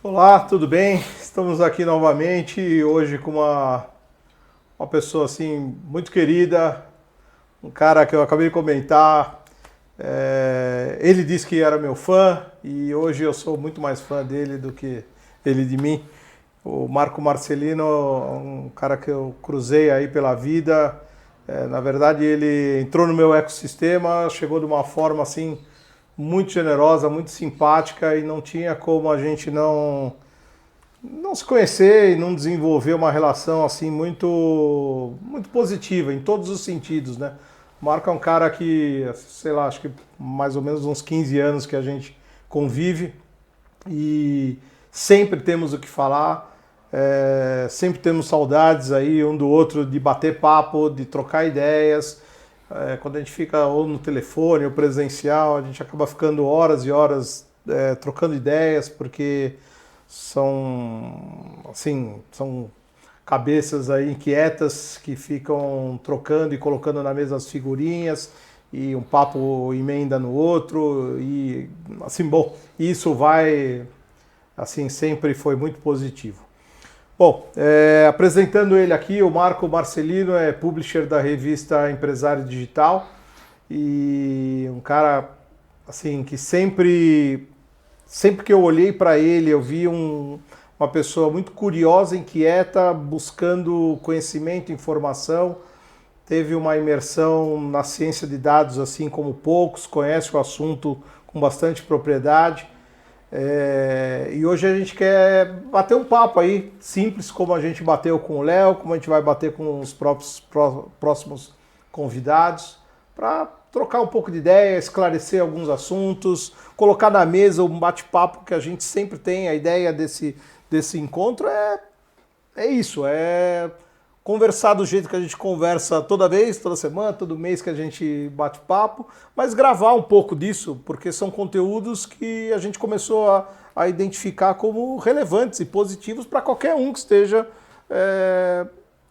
Olá, tudo bem? Estamos aqui novamente hoje com uma pessoa assim muito querida, um cara que eu acabei de comentar. Ele disse que era meu fã e hoje eu sou muito mais fã dele do que ele de mim. O Marco Marcelino, um cara que eu cruzei aí pela vida. Na verdade, ele entrou no meu ecossistema, chegou de uma forma assim muito generosa, muito simpática e não tinha como a gente não se conhecer e não desenvolver uma relação assim muito positiva em todos os sentidos, né? O Marco é um cara que, sei lá, acho que mais ou menos uns 15 anos que a gente convive e sempre temos o que falar, sempre temos saudades aí um do outro de bater papo, de trocar ideias. Quando a gente fica ou no telefone ou presencial, a gente acaba ficando horas e horas trocando ideias, porque são cabeças aí inquietas que ficam trocando e colocando na mesa as figurinhas e um papo emenda no outro e assim, bom, isso vai, assim, sempre foi muito positivo. Bom, apresentando ele aqui, o Marco Marcelino é publisher da revista Empresário Digital e um cara assim que sempre que eu olhei para ele, eu vi uma pessoa muito curiosa, inquieta, buscando conhecimento, informação. Teve uma imersão na ciência de dados, assim como poucos, conhece o assunto com bastante propriedade. E hoje a gente quer bater um papo aí, simples, como a gente bateu com o Léo, como a gente vai bater com os próximos convidados, para trocar um pouco de ideia, esclarecer alguns assuntos, colocar na mesa um bate-papo que a gente sempre tem. A ideia desse encontro é isso, é conversar do jeito que a gente conversa toda vez, toda semana, todo mês que a gente bate papo, mas gravar um pouco disso, porque são conteúdos que a gente começou a identificar como relevantes e positivos para qualquer um que esteja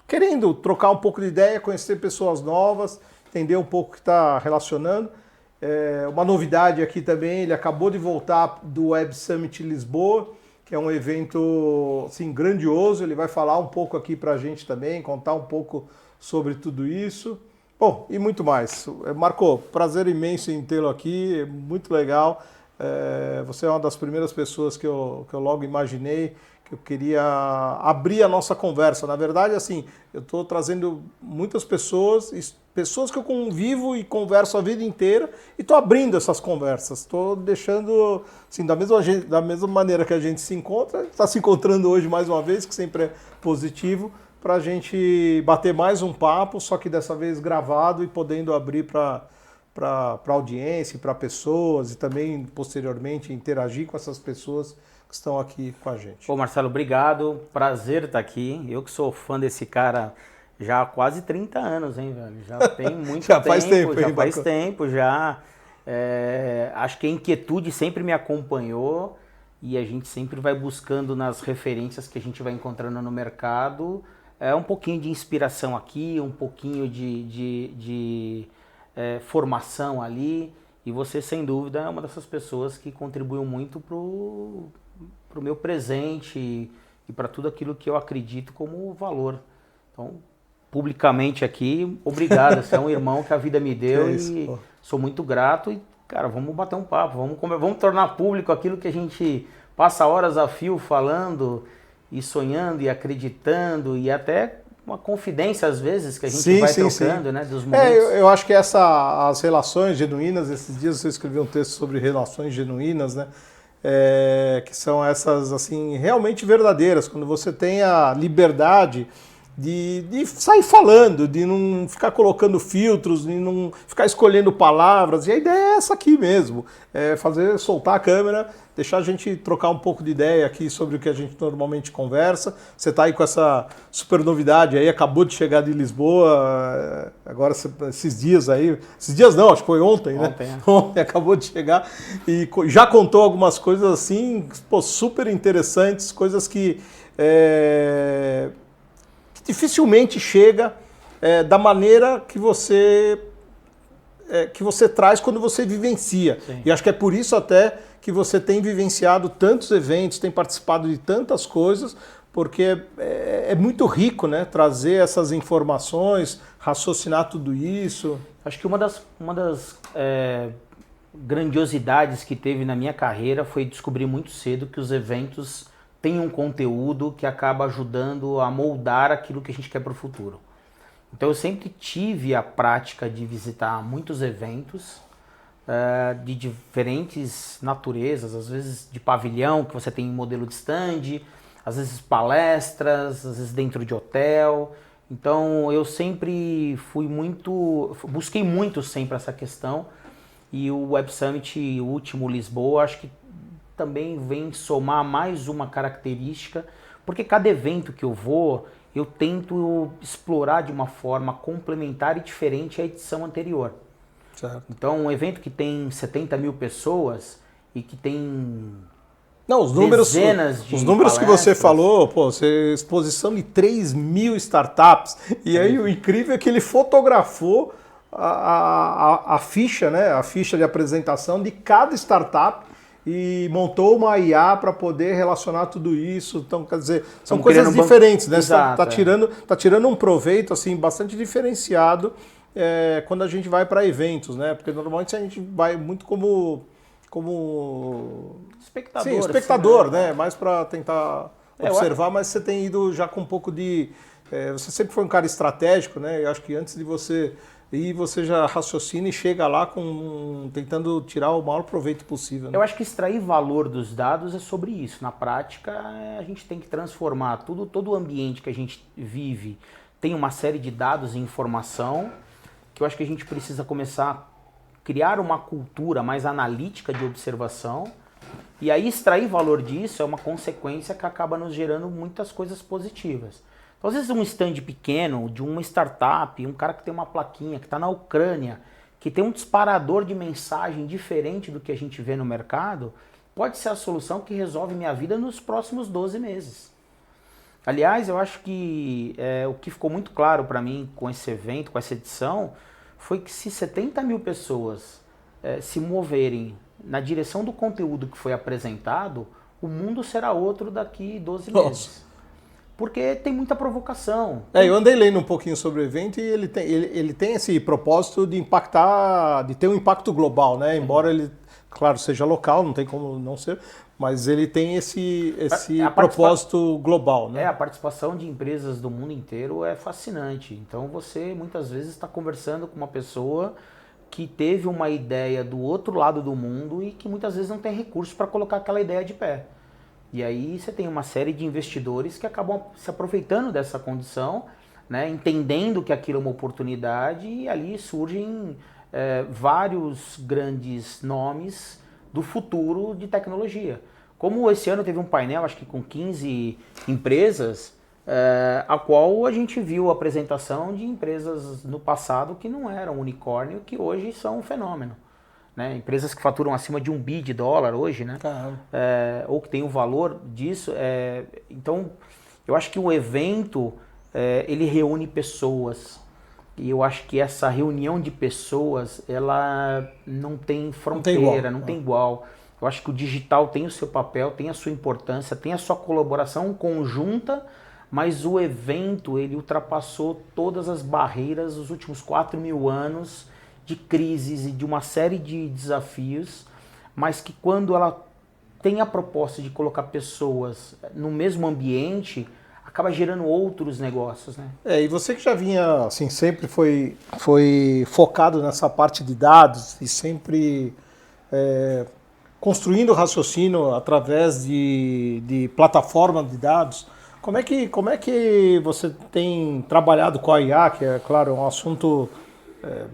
querendo trocar um pouco de ideia, conhecer pessoas novas, entender um pouco o que está relacionando. Uma novidade aqui também, ele acabou de voltar do Web Summit Lisboa, que é um evento assim, grandioso. Ele vai falar um pouco aqui para a gente também, contar um pouco sobre tudo isso. Bom, e muito mais. Marco, prazer imenso em tê-lo aqui, muito legal. Você é uma das primeiras pessoas que eu logo imaginei, que eu queria abrir a nossa conversa. Na verdade, assim, eu estou trazendo muitas pessoas que eu convivo e converso a vida inteira, e estou abrindo essas conversas. Estou deixando, assim, da mesma maneira que a gente se encontra, está se encontrando hoje mais uma vez, que sempre é positivo, para a gente bater mais um papo, só que dessa vez gravado e podendo abrir para audiência, para pessoas e também, posteriormente, interagir com essas pessoas que estão aqui com a gente. Pô, Marcelo, obrigado. Prazer estar aqui. Eu que sou fã desse cara já há quase 30 anos, hein, velho? Já tem muito já faz tempo. Já faz tempo, já. Acho que a inquietude sempre me acompanhou e a gente sempre vai buscando nas referências que a gente vai encontrando no mercado um pouquinho de inspiração aqui, um pouquinho de formação ali. E você, sem dúvida, é uma dessas pessoas que contribuiu muito pro meu presente e para tudo aquilo que eu acredito como valor. Então, publicamente aqui, obrigado. Você é um irmão que a vida me deu e sou muito grato. E, cara, vamos bater um papo, vamos tornar público aquilo que a gente passa horas a fio falando e sonhando e acreditando e até uma confidência às vezes que a gente vai trocando, né, dos momentos. Eu acho que as relações genuínas, esses dias você escreveu um texto sobre relações genuínas, né? Que são essas, assim, realmente verdadeiras, quando você tem a liberdade de sair falando, de não ficar colocando filtros, de não ficar escolhendo palavras. E a ideia é essa aqui mesmo, soltar a câmera, deixar a gente trocar um pouco de ideia aqui sobre o que a gente normalmente conversa. Você está aí com essa super novidade aí, acabou de chegar de Lisboa, agora esses dias não, acho que foi ontem, né? Ontem acabou de chegar e já contou algumas coisas assim, pô, super interessantes, coisas que dificilmente chega da maneira que você que você traz quando você vivencia. Sim. E acho que é por isso até que você tem vivenciado tantos eventos, tem participado de tantas coisas, porque é muito rico, né? Trazer essas informações, raciocinar tudo isso. Acho que uma das grandiosidades que teve na minha carreira foi descobrir muito cedo que os eventos têm um conteúdo que acaba ajudando a moldar aquilo que a gente quer para o futuro. Então eu sempre tive a prática de visitar muitos eventos de diferentes naturezas, às vezes de pavilhão, que você tem modelo de stand, às vezes palestras, às vezes dentro de hotel. Então eu sempre busquei muito sempre essa questão, e o Web Summit, o último Lisboa, acho que também vem somar mais uma característica, porque cada evento que eu vou, eu tento explorar de uma forma complementar e diferente à edição anterior. Certo. Então um evento que tem 70 mil pessoas e que tem... Não, os números que você falou, exposição de 3 mil startups, e aí o incrível é que ele fotografou a ficha, né, a ficha de apresentação de cada startup e montou uma IA para poder relacionar tudo isso. Então, quer dizer, são coisas diferentes, né? Exato, tá tirando um proveito assim bastante diferenciado quando a gente vai para eventos, né? Porque normalmente a gente vai muito como espectador. Sim, espectador, assim, né? Mais para tentar observar, mas você tem ido já com um pouco de... você sempre foi um cara estratégico, né? Eu acho que antes de você ir, você já raciocina e chega lá tentando tirar o maior proveito possível. Né? Eu acho que extrair valor dos dados é sobre isso. Na prática, a gente tem que transformar todo o ambiente que a gente vive. Tem uma série de dados e informação que eu acho que a gente precisa começar a criar uma cultura mais analítica de observação, e aí extrair valor disso é uma consequência que acaba nos gerando muitas coisas positivas. Então, às vezes um stand pequeno, de uma startup, um cara que tem uma plaquinha, que está na Ucrânia, que tem um disparador de mensagem diferente do que a gente vê no mercado, pode ser a solução que resolve minha vida nos próximos 12 meses. Aliás, eu acho que o que ficou muito claro para mim com esse evento, com essa edição, foi que se 70 mil pessoas se moverem na direção do conteúdo que foi apresentado, o mundo será outro daqui 12 meses. Nossa. Porque tem muita provocação. Eu andei lendo um pouquinho sobre o evento e ele tem esse propósito de impactar, de ter um impacto global, né? Embora ele, claro, seja local, não tem como não ser, mas ele tem esse propósito global, né? A participação de empresas do mundo inteiro é fascinante. Então você muitas vezes está conversando com uma pessoa que teve uma ideia do outro lado do mundo e que muitas vezes não tem recursos para colocar aquela ideia de pé. E aí você tem uma série de investidores que acabam se aproveitando dessa condição, né, entendendo que aquilo é uma oportunidade, e ali surgem vários grandes nomes do futuro de tecnologia. Como esse ano teve um painel, acho que com 15 empresas, a qual a gente viu a apresentação de empresas no passado que não eram unicórnio, que hoje são um fenômeno. Né? Empresas que faturam acima de $1 bilhão hoje, né? Ou que tem o valor disso. Então, eu acho que o evento ele reúne pessoas. E eu acho que essa reunião de pessoas, ela não tem fronteira, não tem igual. Eu acho que o digital tem o seu papel, tem a sua importância, tem a sua colaboração conjunta, mas o evento ele ultrapassou todas as barreiras dos últimos 4.000 anos de crises e de uma série de desafios, mas que quando ela tem a proposta de colocar pessoas no mesmo ambiente, acaba gerando outros negócios, né? E você que já vinha, assim, sempre foi focado nessa parte de dados e sempre construindo raciocínio através de plataforma de dados, como é que você tem trabalhado com a IA, que é, claro, um assunto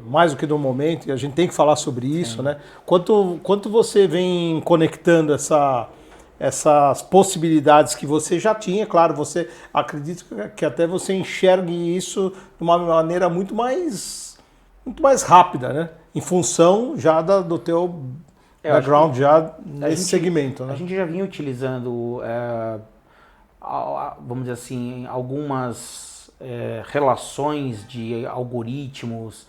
mais do que do momento, e a gente tem que falar sobre isso, né? Quanto você vem conectando essas possibilidades que você já tinha, claro, você acredita que até você enxergue isso de uma maneira muito mais rápida, né? Em função já do teu background já nesse segmento, né? A gente já vinha utilizando, vamos dizer assim, algumas relações de algoritmos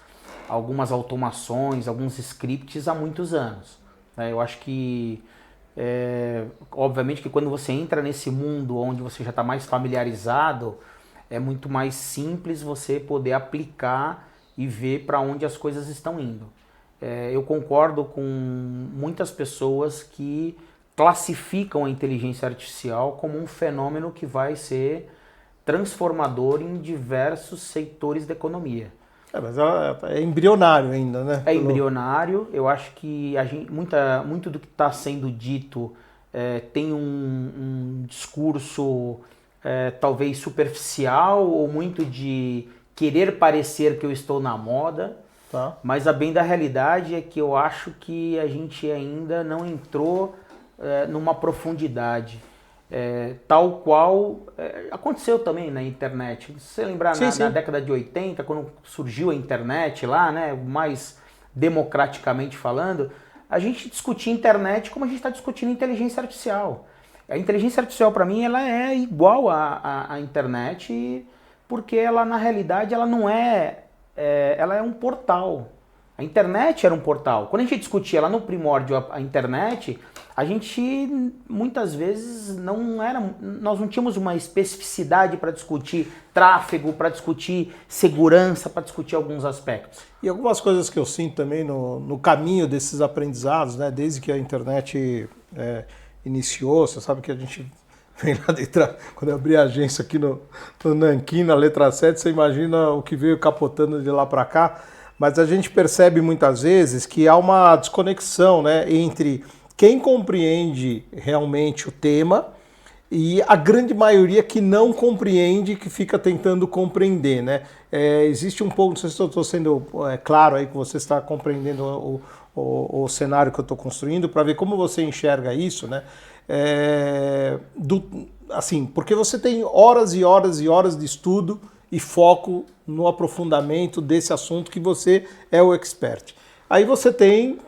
algumas automações, alguns scripts há muitos anos. Né? Eu acho que, obviamente que quando você entra nesse mundo onde você já está mais familiarizado, é muito mais simples você poder aplicar e ver para onde as coisas estão indo. Eu concordo com muitas pessoas que classificam a inteligência artificial como um fenômeno que vai ser transformador em diversos setores da economia. Mas é embrionário ainda, né? É embrionário. Eu acho que muito do que está sendo dito tem um discurso talvez superficial ou muito de querer parecer que eu estou na moda. Tá. Mas a bem da realidade é que eu acho que a gente ainda não entrou numa profundidade. Tal qual aconteceu também na internet. Se você lembrar, na década de 80, quando surgiu a internet lá, né, mais democraticamente falando, a gente discutia internet como a gente está discutindo inteligência artificial. A inteligência artificial, para mim, ela é igual à internet, porque ela, na realidade, ela não ela é um portal. A internet era um portal. Quando a gente discutia lá no primórdio a internet, a gente muitas vezes nós não tínhamos uma especificidade para discutir tráfego, para discutir segurança, para discutir alguns aspectos. E algumas coisas que eu sinto também no caminho desses aprendizados, né, desde que a internet iniciou, você sabe que a gente vem lá dentro, quando eu abri a agência aqui no Nanquim, na letra 7, você imagina o que veio capotando de lá para cá, mas a gente percebe muitas vezes que há uma desconexão, né, entre quem compreende realmente o tema e a grande maioria que não compreende, que fica tentando compreender, né? Existe um pouco, não sei se eu estou sendo claro aí que você está compreendendo o cenário que eu estou construindo, para ver como você enxerga isso, né? Assim, porque você tem horas e horas e horas de estudo e foco no aprofundamento desse assunto que você é o expert. Aí você tem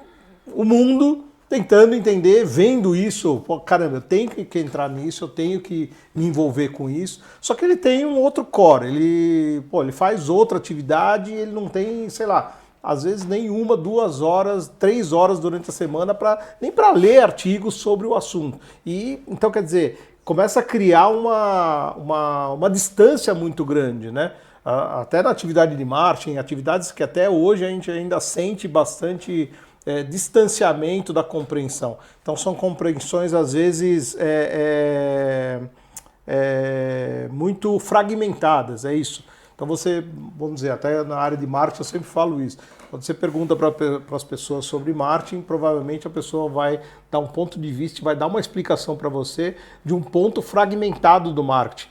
o mundo tentando entender, vendo isso, pô, caramba, eu tenho que entrar nisso, eu tenho que me envolver com isso. Só que ele tem um outro core, ele faz outra atividade, ele não tem, sei lá, às vezes nem 1, 2 horas, 3 horas durante a semana nem para ler artigos sobre o assunto. E então, quer dizer, começa a criar uma distância muito grande, né? Até na atividade de marketing, atividades que até hoje a gente ainda sente bastante distanciamento da compreensão. Então são compreensões às vezes muito fragmentadas, é isso. Então você, vamos dizer, até na área de marketing eu sempre falo isso. Quando você pergunta para as pessoas sobre marketing, provavelmente a pessoa vai dar um ponto de vista, vai dar uma explicação para você de um ponto fragmentado do marketing.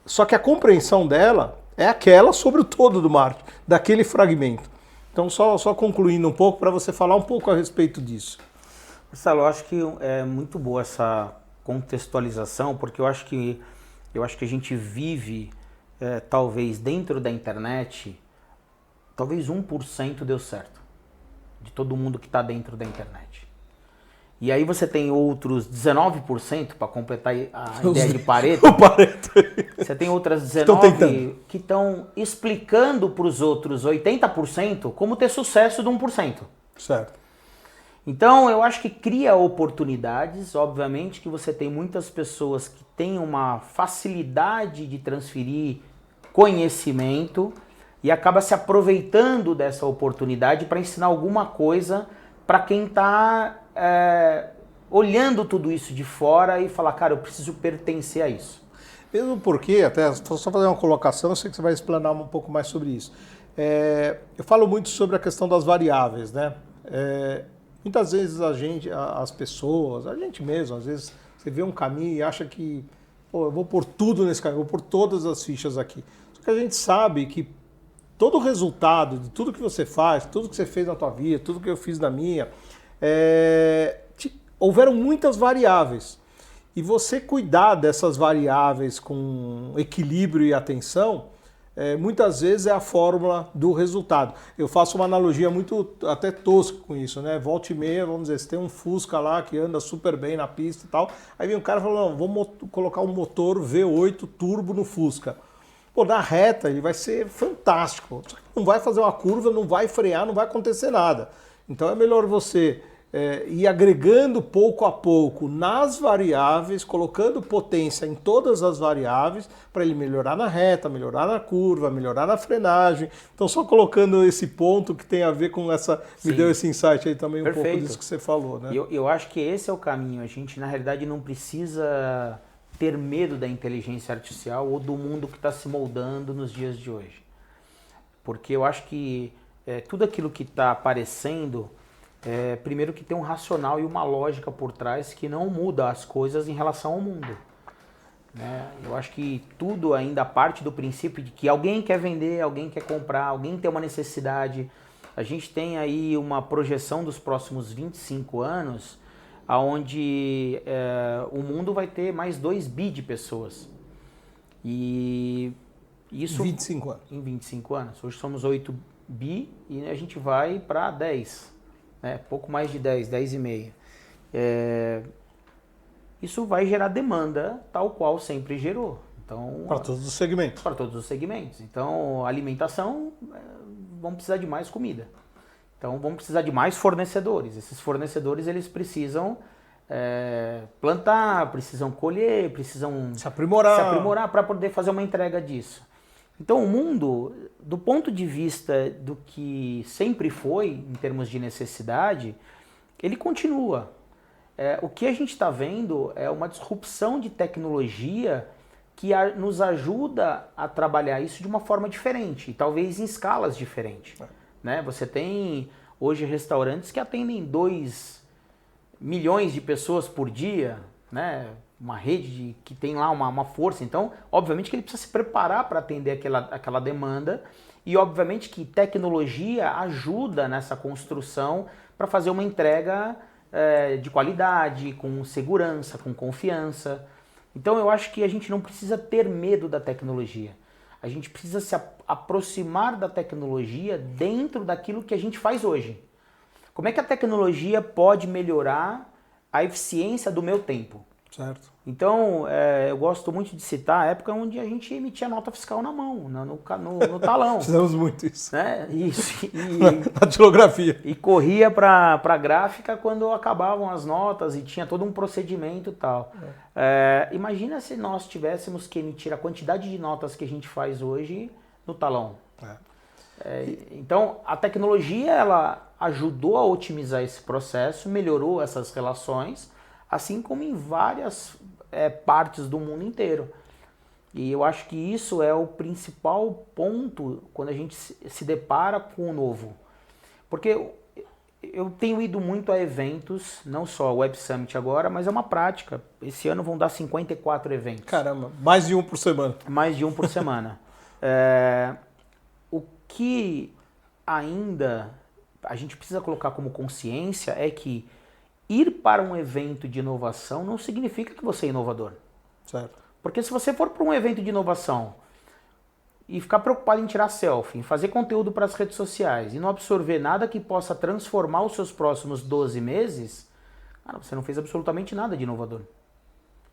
Só que a compreensão dela é aquela sobre o todo do marketing, daquele fragmento. Então só concluindo um pouco para você falar um pouco a respeito disso. Marcelo, eu acho que é muito boa essa contextualização, porque eu acho que a gente vive talvez dentro da internet, talvez 1% deu certo, de todo mundo que está dentro da internet. E aí você tem outros 19%, para completar a ideia de Pareto, você tem outras 19% que estão explicando para os outros 80% como ter sucesso de 1%. Certo. Então eu acho que cria oportunidades, obviamente que você tem muitas pessoas que têm uma facilidade de transferir conhecimento e acaba se aproveitando dessa oportunidade para ensinar alguma coisa para quem está olhando tudo isso de fora e falar, cara, eu preciso pertencer a isso. Mesmo porque, até só fazer uma colocação, eu sei que você vai explanar um pouco mais sobre isso. Eu falo muito sobre a questão das variáveis, né? Muitas vezes as pessoas, a gente mesmo, às vezes você vê um caminho e acha que, eu vou pôr tudo nesse caminho, vou pôr todas as fichas aqui. Só que a gente sabe que todo o resultado de tudo que você faz, tudo que você fez na tua vida, tudo que eu fiz na minha, houveram muitas variáveis. E você cuidar dessas variáveis com equilíbrio e atenção, muitas vezes é a fórmula do resultado. Eu faço uma analogia muito até tosca com isso, né? Volta e meia, vamos dizer, você tem um Fusca lá que anda super bem na pista e tal, aí vem um cara falando, não, vou colocar um motor V8 turbo no Fusca. Pô, na reta ele vai ser fantástico. Só que não vai fazer uma curva, não vai frear, não vai acontecer nada. Então é melhor você ir agregando pouco a pouco nas variáveis, colocando potência em todas as variáveis, para ele melhorar na reta, melhorar na curva, melhorar na frenagem. Então só colocando esse ponto que tem a ver com essa... Sim. Me deu esse insight aí também, Perfeito. um pouco disso que você falou, né? Eu acho que esse é o caminho. A gente, na realidade, não precisa ter medo da inteligência artificial ou do mundo que está se moldando nos dias de hoje. Porque eu acho que tudo aquilo que está aparecendo, primeiro que tem um racional e uma lógica por trás que não muda as coisas em relação ao mundo. Né? Eu acho que tudo ainda parte do princípio de que alguém quer vender, alguém quer comprar, alguém tem uma necessidade. A gente tem aí uma projeção dos próximos 25 anos, onde o mundo vai ter mais 2 bi de pessoas. E isso 25 anos. Em 25 anos. Hoje somos 8 bi e a gente vai para 10. Né? Pouco mais de 10, 10,5. Isso vai gerar demanda tal qual sempre gerou. Então, para todos os segmentos. Para todos os segmentos. Então, alimentação, vão precisar de mais comida. Então, vamos precisar de mais fornecedores. Esses fornecedores, eles precisam plantar, precisam colher, precisam se aprimorar para poder fazer uma entrega disso. Então, o mundo, do ponto de vista do que sempre foi, em termos de necessidade, ele continua. O que a gente está vendo é uma disrupção de tecnologia que nos ajuda a trabalhar isso de uma forma diferente, e talvez em escalas diferentes. Né? Você tem hoje restaurantes que atendem 2 milhões de pessoas por dia, né? Uma rede que tem lá uma força. Então, obviamente que ele precisa se preparar para atender aquela demanda, e obviamente que tecnologia ajuda nessa construção para fazer uma entrega de qualidade, com segurança, com confiança. Então eu acho que a gente não precisa ter medo da tecnologia. A gente precisa se aproximar da tecnologia dentro daquilo que a gente faz hoje. Como é que a tecnologia pode melhorar a eficiência do meu tempo? Certo. Então, eu gosto muito de citar a época onde a gente emitia nota fiscal na mão, no talão. Fizemos muito isso. Né? Isso. Na tilografia. E corria para a gráfica quando acabavam as notas e tinha todo um procedimento e tal. Imagina se nós tivéssemos que emitir a quantidade de notas que a gente faz hoje no talão. Então, a tecnologia ela ajudou a otimizar esse processo, melhorou essas relações, assim como em várias partes do mundo inteiro. E eu acho que isso é o principal ponto quando a gente se depara com o novo. Porque eu tenho ido muito a eventos, não só o Web Summit agora, mas é uma prática. Esse ano vão dar 54 eventos. Caramba, mais de um por semana. Mais de um por semana. O que ainda a gente precisa colocar como consciência é que ir para um evento de inovação não significa que você é inovador. Certo. Porque se você for para um evento de inovação e ficar preocupado em tirar selfie, em fazer conteúdo para as redes sociais e não absorver nada que possa transformar os seus próximos 12 meses, cara, você não fez absolutamente nada de inovador.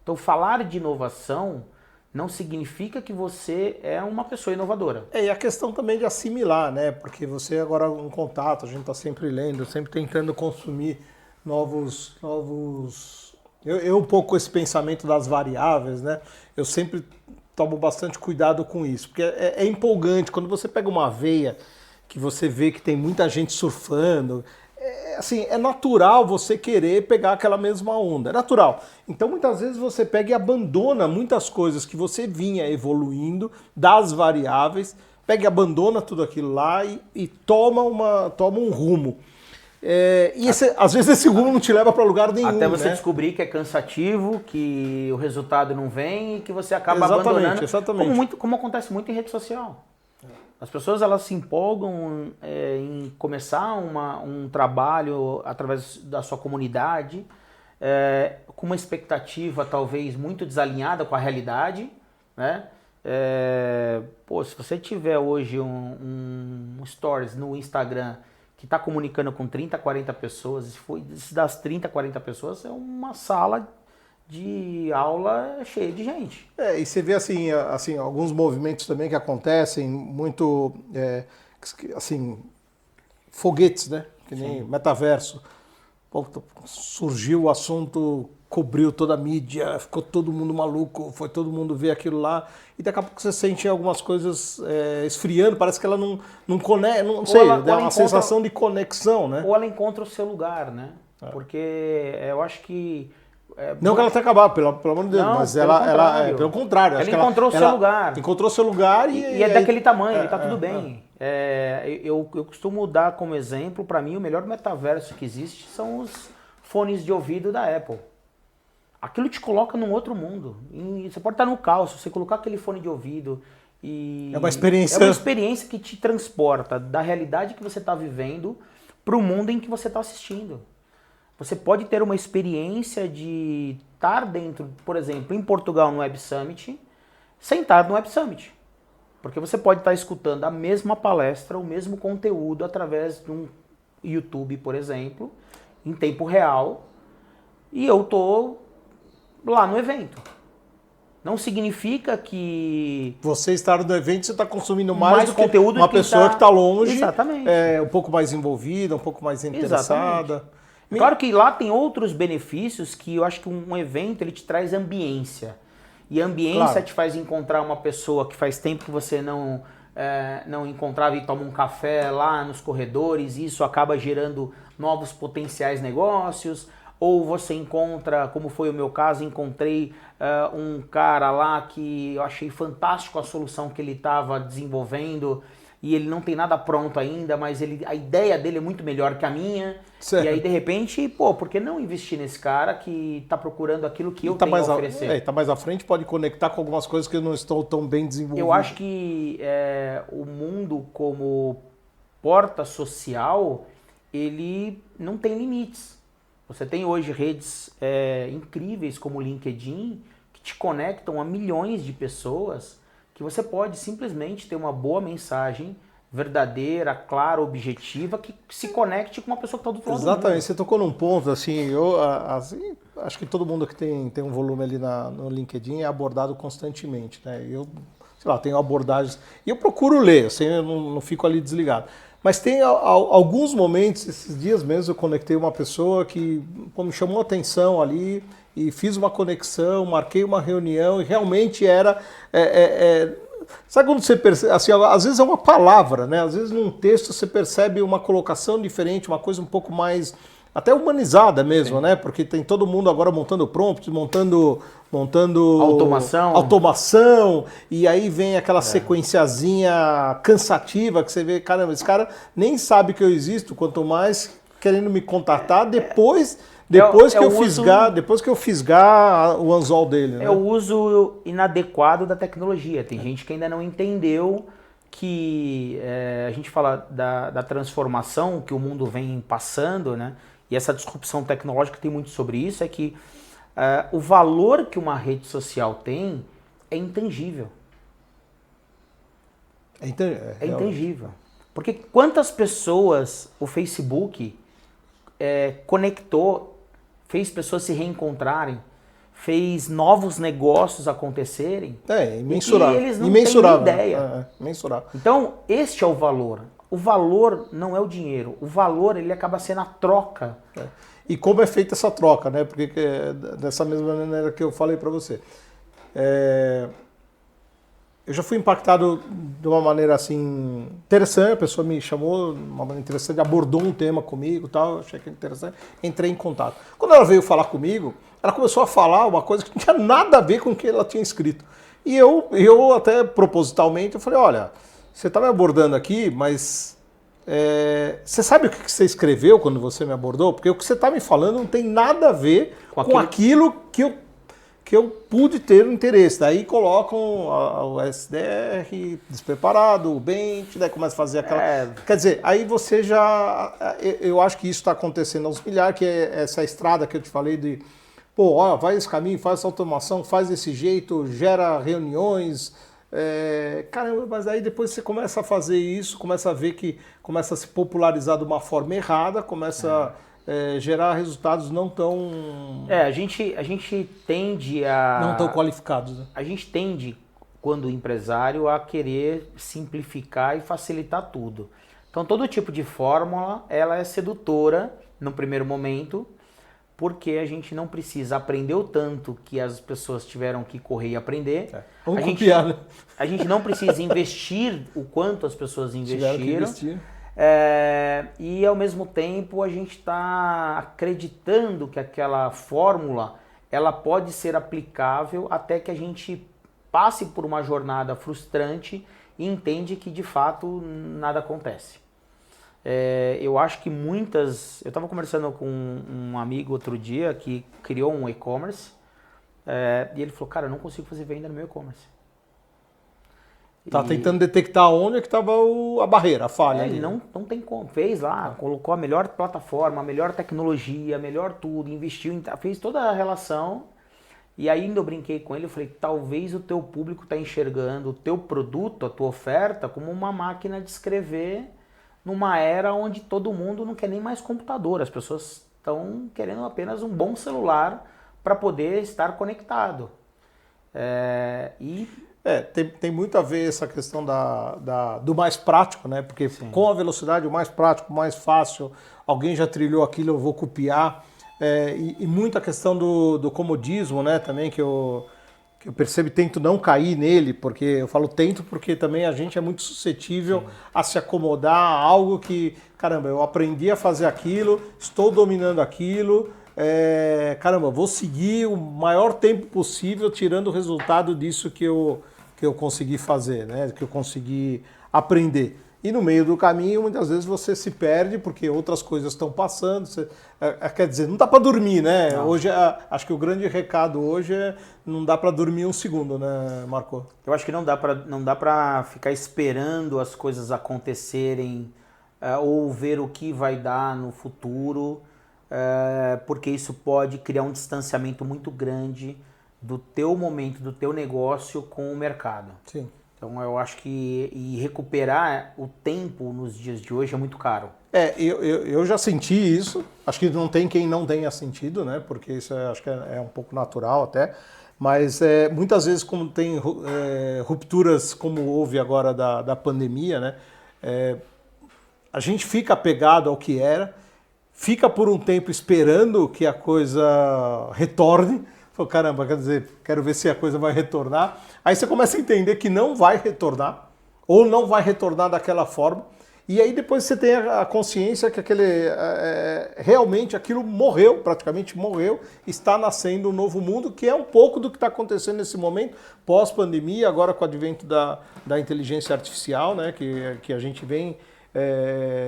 Então, falar de inovação não significa que você é uma pessoa inovadora. E a questão também de assimilar, né? Porque você agora em contato, a gente está sempre lendo, sempre tentando consumir novos... Eu um pouco com esse pensamento das variáveis, né? Eu sempre tomo bastante cuidado com isso, porque é empolgante. Quando você pega uma veia que você vê que tem muita gente surfando, é natural você querer pegar aquela mesma onda, é natural. Então muitas vezes você pega e abandona muitas coisas que você vinha evoluindo das variáveis, pega e abandona tudo aquilo lá e toma um rumo. Às vezes esse rumo não te leva para lugar nenhum. Até você né? descobrir que é cansativo, que o resultado não vem e que você acaba abandonando. Exatamente. Como acontece muito em rede social. As pessoas elas se empolgam em começar um trabalho através da sua comunidade, com uma expectativa talvez muito desalinhada com a realidade, né? Se você tiver hoje um stories no Instagram que está comunicando com 30, 40 pessoas, se das 30, 40 pessoas, é uma sala de aula cheia de gente. E você vê assim, alguns movimentos também que acontecem muito, assim, foguetes, né? Que nem metaverso. Pô, surgiu o assunto, cobriu toda a mídia, ficou todo mundo maluco, foi todo mundo ver aquilo lá. E daqui a pouco você sente algumas coisas esfriando, parece que ela não conecta, não sei, dá uma sensação de conexão, né? Ou ela encontra o seu lugar, né? Porque eu acho que... não que ela tenha acabado, pelo amor de Deus, não, mas pelo contrário. Ela encontrou o seu lugar. Encontrou seu lugar e é daquele tamanho, tá tudo bem. Eu costumo dar como exemplo, para mim, o melhor metaverso que existe são os fones de ouvido da Apple. Aquilo te coloca num outro mundo. Você pode estar no caos, se você colocar aquele fone de ouvido e... É uma experiência... É uma experiência que te transporta da realidade que você está vivendo para o mundo em que você está assistindo. Você pode ter uma experiência de estar dentro, por exemplo, em Portugal no Web Summit, sentado no Web Summit. Porque você pode estar escutando a mesma palestra, o mesmo conteúdo através de um YouTube, por exemplo, em tempo real, e eu tô lá no evento. Não significa que... Você estar no evento, você está consumindo mais do conteúdo que uma pessoa que está longe, exatamente. Um pouco mais envolvida, um pouco mais interessada. Exatamente. Claro que lá tem outros benefícios que eu acho que um evento ele te traz ambiência. E a ambiência te faz encontrar uma pessoa que faz tempo que você não encontrava e toma um café lá nos corredores, e isso acaba gerando novos potenciais negócios. Ou você encontra, como foi o meu caso, encontrei um cara lá que eu achei fantástico a solução que ele estava desenvolvendo, e ele não tem nada pronto ainda, mas a ideia dele é muito melhor que a minha. Certo. E aí, de repente, por que não investir nesse cara que está procurando aquilo que eu tenho a oferecer? Está mais à frente, pode conectar com algumas coisas que não estão tão bem desenvolvidas. Eu acho que o mundo como porta social, ele não tem limites. Você tem hoje redes incríveis como o LinkedIn, que te conectam a milhões de pessoas, que você pode simplesmente ter uma boa mensagem verdadeira, clara, objetiva, que se conecte com uma pessoa que está do outro lado do mundo. Exatamente, você tocou num ponto, assim, acho que todo mundo que tem um volume ali no LinkedIn é abordado constantemente, né? Eu, sei lá, tenho abordagens, e eu procuro ler, assim, eu não fico ali desligado. Mas tem alguns momentos, esses dias mesmo, eu conectei uma pessoa que me chamou a atenção ali, e fiz uma conexão, marquei uma reunião, e realmente era... Sabe quando você percebe, assim, às vezes é uma palavra, né? Às vezes num texto você percebe uma colocação diferente, uma coisa um pouco mais, até humanizada mesmo, né? Porque tem todo mundo agora montando prompts, montando automação, e aí vem aquela sequenciazinha cansativa que você vê, caramba, esse cara nem sabe que eu existo, quanto mais querendo me contatar depois que eu fisgar o anzol dele. Né? É o uso inadequado da tecnologia. Tem gente que ainda não entendeu que a gente fala da transformação que o mundo vem passando, né? E essa disrupção tecnológica tem muito sobre isso, é que o valor que uma rede social tem é intangível. É intangível. Porque quantas pessoas o Facebook conectou, fez pessoas se reencontrarem, fez novos negócios acontecerem. Imensurável. E eles não têm ideia. Imensurável. Então, este é o valor. O valor não é o dinheiro. O valor, ele acaba sendo a troca. E como é feita essa troca, né? Porque dessa mesma maneira que eu falei para você. Eu já fui impactado de uma maneira assim interessante, a pessoa me chamou de uma maneira interessante, abordou um tema comigo, tal, achei que interessante, entrei em contato. Quando ela veio falar comigo, ela começou a falar uma coisa que não tinha nada a ver com o que ela tinha escrito. E eu até propositalmente, eu falei, olha, você está me abordando aqui, mas você sabe o que você escreveu quando você me abordou? Porque o que você está me falando não tem nada a ver com aquilo que eu pude ter um interesse. Daí colocam o SDR despreparado, o bench, daí começa a fazer aquela... Quer dizer, aí você já... Eu acho que isso está acontecendo aos milhares, que é essa estrada que eu te falei de... vai esse caminho, faz essa automação, faz desse jeito, gera reuniões... caramba, mas aí depois você começa a fazer isso, começa a ver que começa a se popularizar de uma forma errada, começa... gerar resultados não tão... A gente tende a... Não tão qualificados. Né? A gente tende, quando empresário, a querer simplificar e facilitar tudo. Então, todo tipo de fórmula, ela é sedutora no primeiro momento, porque a gente não precisa aprender o tanto que as pessoas tiveram que correr e aprender. Vamos copiar, né? A gente não precisa investir o quanto as pessoas investiram. E ao mesmo tempo a gente está acreditando que aquela fórmula ela pode ser aplicável até que a gente passe por uma jornada frustrante e entende que de fato nada acontece. Eu acho que eu estava conversando com um amigo outro dia que criou um e-commerce e ele falou, cara, eu não consigo fazer venda no meu e-commerce. Tá tentando detectar onde é que estava a barreira, a falha. Ele não tem como. Fez lá, colocou a melhor plataforma, a melhor tecnologia, a melhor tudo, investiu, fez toda a relação. E ainda eu brinquei com ele, eu falei, talvez o teu público está enxergando o teu produto, a tua oferta, como uma máquina de escrever numa era onde todo mundo não quer nem mais computador. As pessoas estão querendo apenas um bom celular para poder estar conectado. Tem muito a ver essa questão do mais prático, né? Porque com a velocidade, o mais prático, o mais fácil, alguém já trilhou aquilo, eu vou copiar. E muita questão do comodismo, né? Também que eu percebo e tento não cair nele, porque eu falo tento porque também a gente é muito suscetível a se acomodar a algo que, caramba, eu aprendi a fazer aquilo, estou dominando aquilo, caramba, vou seguir o maior tempo possível tirando o resultado disso que eu consegui fazer, né? Que eu consegui aprender. E no meio do caminho, muitas vezes você se perde porque outras coisas estão passando. Quer dizer, não dá para dormir, né? Não. Hoje, acho que o grande recado hoje é não dá para dormir um segundo, né, Marco? Eu acho que não dá para ficar esperando as coisas acontecerem ou ver o que vai dar no futuro, porque isso pode criar um distanciamento muito grande do teu momento, do teu negócio com o mercado. Sim. Então eu acho que recuperar o tempo nos dias de hoje é muito caro. Eu já senti isso, acho que não tem quem não tenha sentido, né? Porque isso acho que é um pouco natural até, mas muitas vezes como tem rupturas como houve agora da pandemia, né? A gente fica apegado ao que era, fica por um tempo esperando que a coisa retorne. Falei, caramba, quer dizer, quero ver se a coisa vai retornar. Aí você começa a entender que não vai retornar, ou não vai retornar daquela forma. E aí depois você tem a consciência que realmente aquilo morreu, praticamente morreu, está nascendo um novo mundo, que é um pouco do que está acontecendo nesse momento, pós-pandemia, agora com o advento da inteligência artificial, né, que a gente vem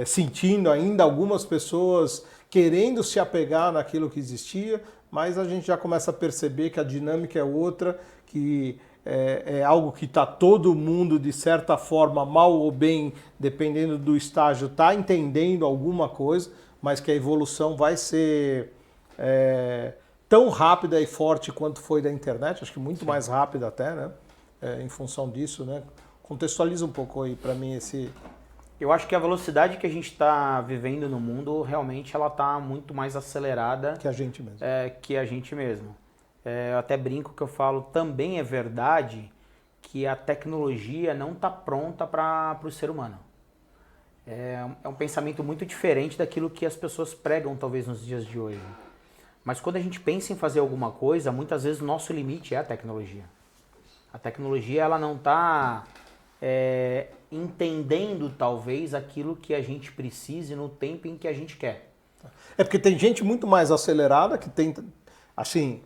sentindo ainda algumas pessoas querendo se apegar naquilo que existia, mas a gente já começa a perceber que a dinâmica é outra, que é algo que está todo mundo, de certa forma, mal ou bem, dependendo do estágio, está entendendo alguma coisa, mas que a evolução vai ser tão rápida e forte quanto foi da internet, acho que muito mais rápida até, né? Em função disso, né? Contextualiza um pouco aí para mim esse... Eu acho que a velocidade que a gente está vivendo no mundo, realmente, ela está muito mais acelerada... Que a gente mesmo. Que a gente mesmo. Eu até brinco que eu falo, também é verdade que a tecnologia não está pronta para o ser humano. É um pensamento muito diferente daquilo que as pessoas pregam, talvez, nos dias de hoje. Mas quando a gente pensa em fazer alguma coisa, muitas vezes o nosso limite é a tecnologia. A tecnologia, ela não está... entendendo talvez aquilo que a gente precise no tempo em que a gente quer. Porque tem gente muito mais acelerada que tem, assim,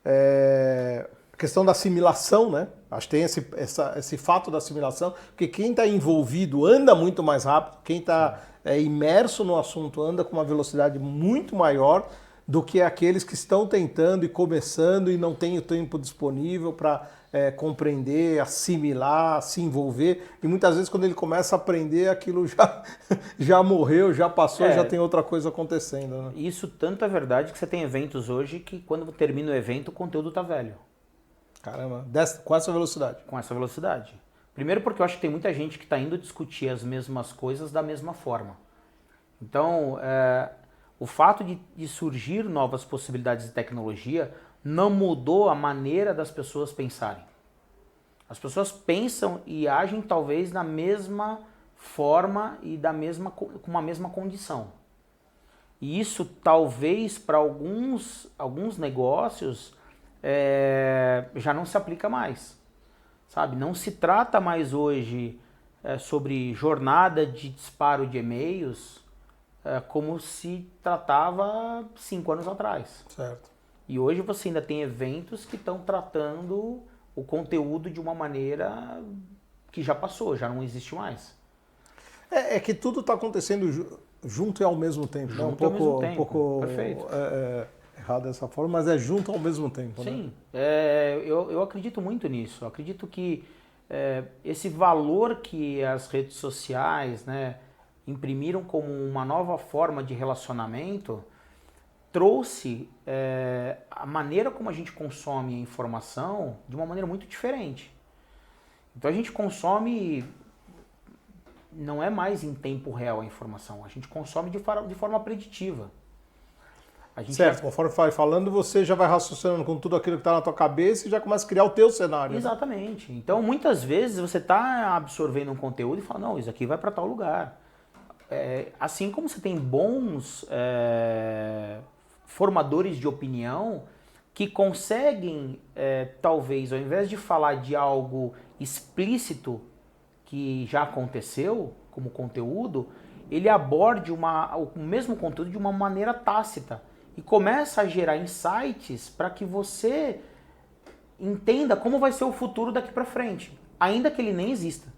a questão da assimilação, né? Acho que tem esse fato da assimilação, porque quem está envolvido anda muito mais rápido, quem está imerso no assunto anda com uma velocidade muito maior do que aqueles que estão tentando e começando e não têm o tempo disponível para compreender, assimilar, se envolver. E muitas vezes quando ele começa a aprender, aquilo já morreu, já passou, já tem outra coisa acontecendo. Né? Isso tanto é verdade que você tem eventos hoje que quando termina o evento, o conteúdo tá velho. Caramba, com essa velocidade? Com essa velocidade. Primeiro porque eu acho que tem muita gente que está indo discutir as mesmas coisas da mesma forma. Então, O fato de surgir novas possibilidades de tecnologia não mudou a maneira das pessoas pensarem. As pessoas pensam e agem talvez na mesma forma e com uma mesma condição. E isso talvez para alguns negócios já não se aplica mais. Sabe? Não se trata mais hoje sobre jornada de disparo de e-mails como se tratava 5 anos atrás. Certo. E hoje você ainda tem eventos que estão tratando o conteúdo de uma maneira que já passou, já não existe mais. É que tudo está acontecendo junto e ao mesmo tempo. Junto né? Um ao mesmo tempo. Um pouco Perfeito. Errado dessa forma, mas é junto ao mesmo tempo. Sim, né? eu acredito muito nisso. Eu acredito que esse valor que as redes sociais, né, imprimiram como uma nova forma de relacionamento trouxe a maneira como a gente consome a informação de uma maneira muito diferente. Então a gente consome, não é mais em tempo real a informação, a gente consome de forma preditiva. Certo, conforme vai falando, você já vai raciocinando com tudo aquilo que está na tua cabeça e já começa a criar o teu cenário. Exatamente. Né? Então, muitas vezes você está absorvendo um conteúdo e fala, não, isso aqui vai para tal lugar. Assim como você tem bons formadores de opinião que conseguem, talvez, ao invés de falar de algo explícito que já aconteceu, como conteúdo, ele aborde o mesmo conteúdo de uma maneira tácita. E começa a gerar insights para que você entenda como vai ser o futuro daqui para frente, ainda que ele nem exista.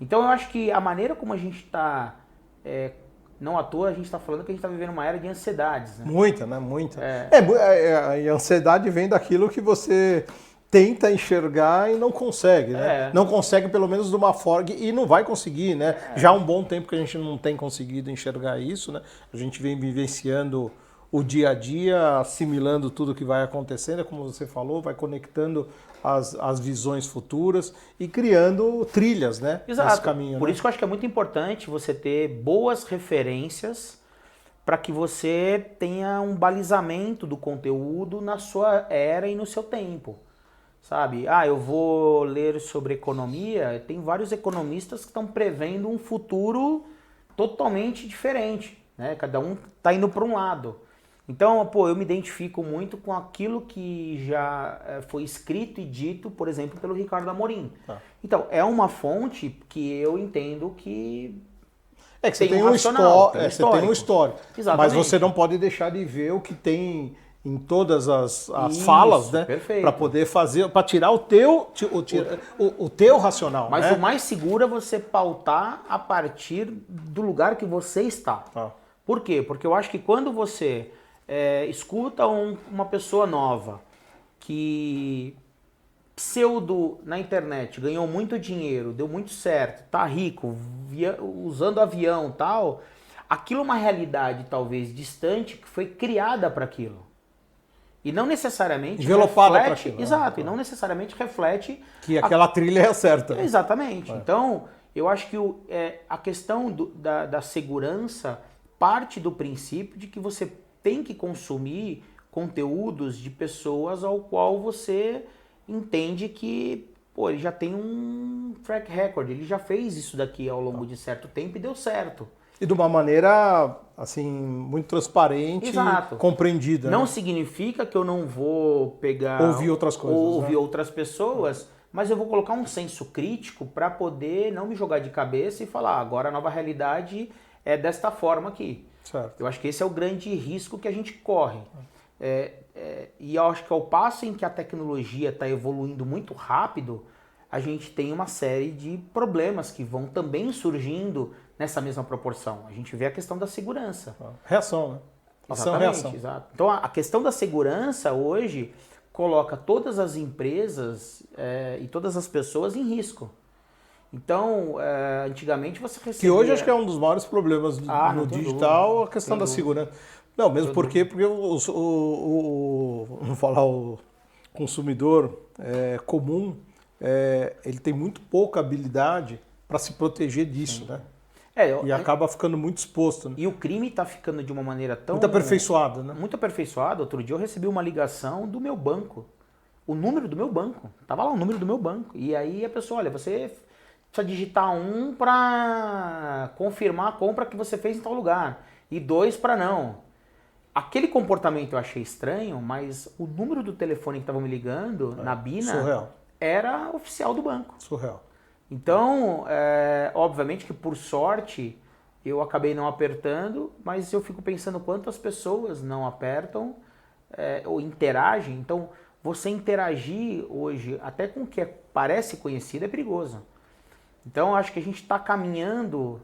Então eu acho que a maneira como a gente está, não à toa a gente está falando que a gente está vivendo uma era de ansiedades. Né? Muita, né? Muita. E a ansiedade vem daquilo que você tenta enxergar e não consegue, né? Não consegue pelo menos de uma forma, e não vai conseguir, né? Já há um bom tempo que a gente não tem conseguido enxergar isso, né? A gente vem vivenciando o dia a dia, assimilando tudo que vai acontecendo, como você falou, vai conectando as visões futuras e criando trilhas, né? Exato. Nesse caminho. Por né? isso que eu acho que é muito importante você ter boas referências para que você tenha um balizamento do conteúdo na sua era e no seu tempo. Sabe? Eu vou ler sobre economia, tem vários economistas que estão prevendo um futuro totalmente diferente, né? Cada um está indo para um lado. Então, eu me identifico muito com aquilo que já foi escrito e dito, por exemplo, pelo Ricardo Amorim. Então, é uma fonte que eu entendo que que você tem um histórico. Você tem um histórico. Exatamente. Mas você não pode deixar de ver o que tem em todas as falas, né? Para poder fazer, para tirar o teu racional. Mas né? o mais seguro é você pautar a partir do lugar que você está. Por quê? Porque eu acho que quando você escuta uma pessoa nova que pseudo na internet ganhou muito dinheiro, deu muito certo, tá rico, usando avião e tal, aquilo é uma realidade talvez distante que foi criada para aquilo. E não necessariamente envelopada para reflete, aquilo. Exato, e não necessariamente reflete que aquela trilha é certa. Exatamente. Então, eu acho que a questão da segurança parte do princípio de que você tem que consumir conteúdos de pessoas ao qual você entende que ele já tem um track record, ele já fez isso daqui ao longo de certo tempo e deu certo. E de uma maneira, assim, muito transparente e compreendida. Não significa que eu não vou pegar... Ouvir outras coisas. Ouvir outras pessoas, mas eu vou colocar um senso crítico para poder não me jogar de cabeça e falar, agora a nova realidade é desta forma aqui. Certo. Eu acho que esse é o grande risco que a gente corre. E eu acho que ao passo em que a tecnologia está evoluindo muito rápido, a gente tem uma série de problemas que vão também surgindo nessa mesma proporção. A gente vê a questão da segurança. Reação, né? Ação-reação. Exato. Então a questão da segurança hoje coloca todas as empresas e todas as pessoas em risco. Então, antigamente você recebia... Que hoje acho que é um dos maiores problemas no digital, dúvida, a questão da segurança. Não, mesmo porque vamos falar, o consumidor comum, ele tem muito pouca habilidade para se proteger disso, né? E acaba ficando muito exposto. Né? E o crime está ficando de uma maneira tão... Muito aperfeiçoado, né? Muito aperfeiçoado. Outro dia eu recebi uma ligação do meu banco. O número do meu banco. Tava lá o número do meu banco. E aí a pessoa, olha, você precisa digitar 1 para confirmar a compra que você fez em tal lugar. E 2 para não. Aquele comportamento eu achei estranho, mas o número do telefone que estavam me ligando na Bina surreal. Era oficial do banco. Surreal. Então, obviamente que por sorte eu acabei não apertando, mas eu fico pensando quantas pessoas não apertam ou interagem. Então, você interagir hoje até com o que parece conhecido é perigoso. Então, acho que a gente está caminhando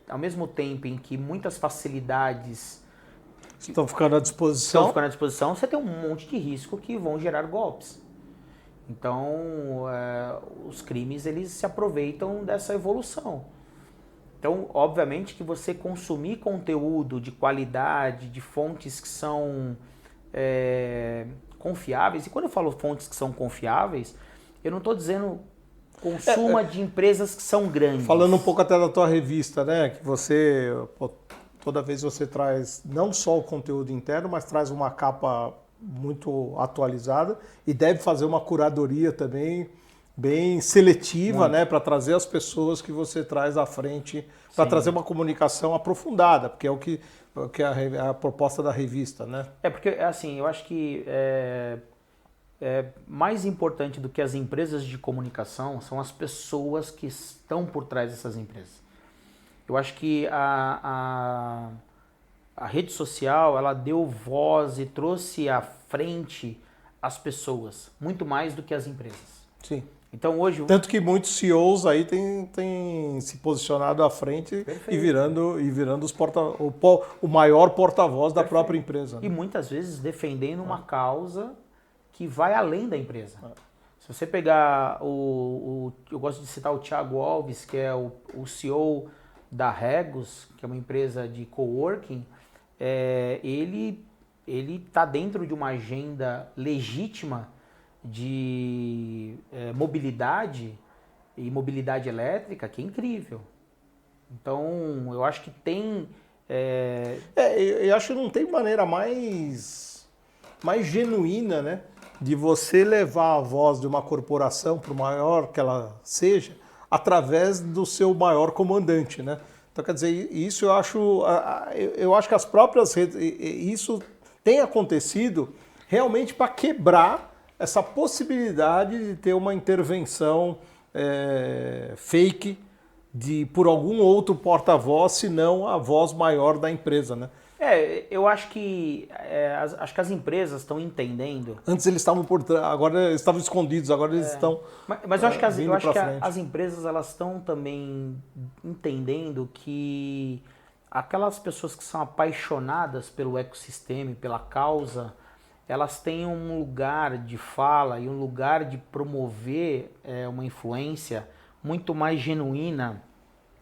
ao mesmo tempo em que muitas facilidades estão ficando à disposição. Você tem um monte de risco que vão gerar golpes. Então, os crimes eles se aproveitam dessa evolução. Então, obviamente que você consumir conteúdo de qualidade, de fontes que são confiáveis, e quando eu falo fontes que são confiáveis, eu não estou dizendo consuma de empresas que são grandes. Falando um pouco até da tua revista, né? Que você, toda vez você traz não só o conteúdo interno, mas traz uma capa muito atualizada e deve fazer uma curadoria também bem seletiva, né, para trazer as pessoas que você traz à frente, para trazer uma comunicação aprofundada, porque é o que é a proposta da revista, né? Porque assim, eu acho que mais importante do que as empresas de comunicação são as pessoas que estão por trás dessas empresas. Eu acho que a rede social, ela deu voz e trouxe à frente as pessoas, muito mais do que as empresas. Sim. Então hoje... Tanto que muitos CEOs aí têm se posicionado à frente e virando o maior porta-voz da própria empresa. Né? E muitas vezes defendendo uma causa que vai além da empresa. Se você pegar eu gosto de citar o Thiago Alves, que é o CEO da Regus, que é uma empresa de coworking, ele está dentro de uma agenda legítima de mobilidade e mobilidade elétrica que é incrível. Então, eu acho que tem... eu acho que não tem maneira mais genuína, né, de você levar a voz de uma corporação, por maior que ela seja, através do seu maior comandante, né? Então, quer dizer, isso eu acho que as próprias redes, isso tem acontecido realmente para quebrar essa possibilidade de ter uma intervenção fake por algum outro porta-voz, senão a voz maior da empresa, né? Eu acho que as empresas estão entendendo. Antes eles estavam por trás, agora eles estavam escondidos, agora eles estão. Mas eu acho que as empresas elas estão também entendendo que aquelas pessoas que são apaixonadas pelo ecossistema e pela causa, elas têm um lugar de fala e um lugar de promover uma influência muito mais genuína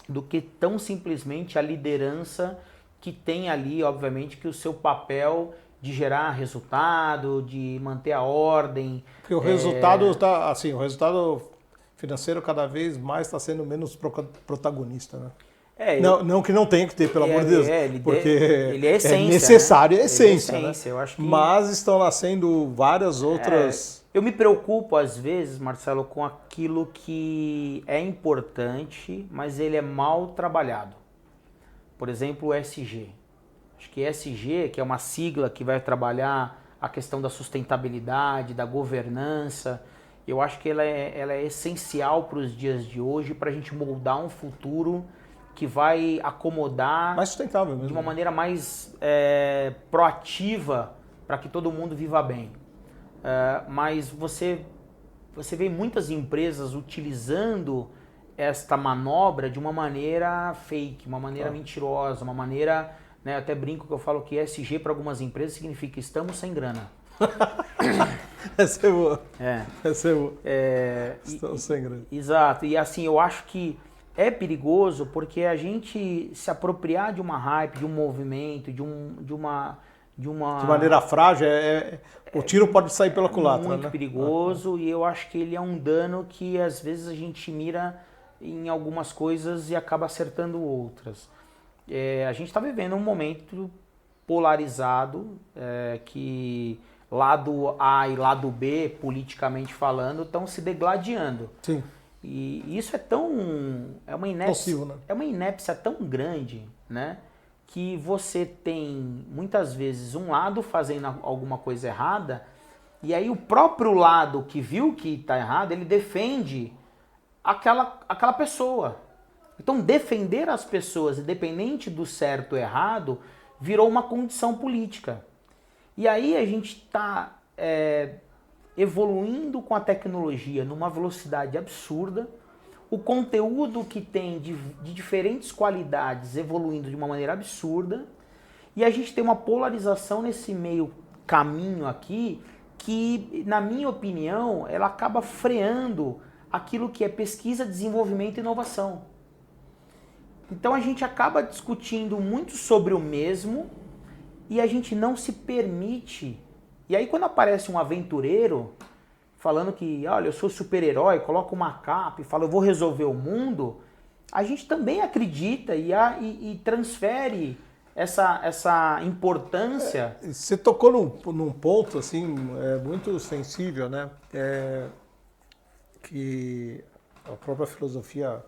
do que tão simplesmente a liderança que tem ali, obviamente, que o seu papel de gerar resultado, de manter a ordem. Porque o resultado tá, assim, o resultado financeiro cada vez mais está sendo menos protagonista, né? Não que não tenha que ter, pelo amor de Deus, porque ele é essência, é necessário, né? é essência, né? Eu acho que... Mas estão nascendo várias outras... Eu me preocupo, às vezes, Marcelo, com aquilo que é importante, mas ele é mal trabalhado. Por exemplo, o ESG. Acho que ESG, que é uma sigla que vai trabalhar a questão da sustentabilidade, da governança, eu acho que ela é essencial para os dias de hoje, para a gente moldar um futuro que vai acomodar mais sustentável mesmo, de uma maneira mais proativa para que todo mundo viva bem. Mas você vê muitas empresas utilizando esta manobra de uma maneira fake, uma maneira mentirosa, uma maneira... Né, eu até brinco que eu falo que ESG para algumas empresas significa estamos sem grana. Essa é boa. Essa é boa. Estamos sem grana. Exato. E assim, eu acho que é perigoso porque a gente se apropriar de uma hype, de um movimento, de maneira frágil, o tiro pode sair pela culatra. Muito né? perigoso e eu acho que ele é um dano que às vezes a gente mira em algumas coisas e acaba acertando outras. A gente está vivendo um momento polarizado, que lado A e lado B, politicamente falando, estão se degladiando. Sim. E isso é uma Possível, né? é uma inépcia tão grande, né? Que você tem muitas vezes um lado fazendo alguma coisa errada e aí o próprio lado que viu que está errado, ele defende aquela pessoa. Então defender as pessoas, independente do certo ou errado, virou uma condição política. E aí a gente está evoluindo com a tecnologia numa velocidade absurda, o conteúdo que tem de diferentes qualidades evoluindo de uma maneira absurda, e a gente tem uma polarização nesse meio caminho aqui, que, na minha opinião, ela acaba freando aquilo que é pesquisa, desenvolvimento e inovação. Então a gente acaba discutindo muito sobre o mesmo e a gente não se permite. E aí quando aparece um aventureiro falando que, olha, eu sou super-herói, coloca uma capa e fala, eu vou resolver o mundo, a gente também acredita e transfere essa importância. Você tocou num ponto assim muito sensível, né? Que a própria filosofia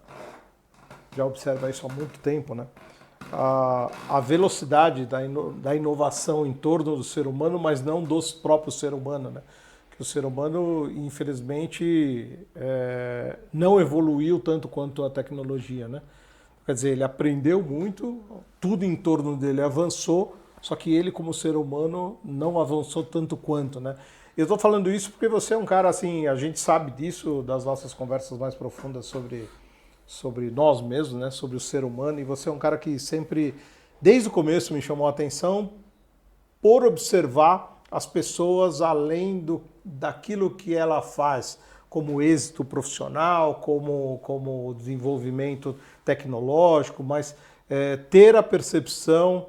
já observa isso há muito tempo, né? A velocidade da inovação em torno do ser humano, mas não do próprio ser humano, né? Que o ser humano, infelizmente, não evoluiu tanto quanto a tecnologia, né? Quer dizer, ele aprendeu muito, tudo em torno dele avançou, só que ele, como ser humano, não avançou tanto quanto, né? Eu estou falando isso porque você é um cara, assim, a gente sabe disso, das nossas conversas mais profundas sobre nós mesmos, né? Sobre o ser humano, e você é um cara que sempre, desde o começo, me chamou a atenção por observar as pessoas além daquilo que ela faz, como êxito profissional, como desenvolvimento tecnológico, mas ter a percepção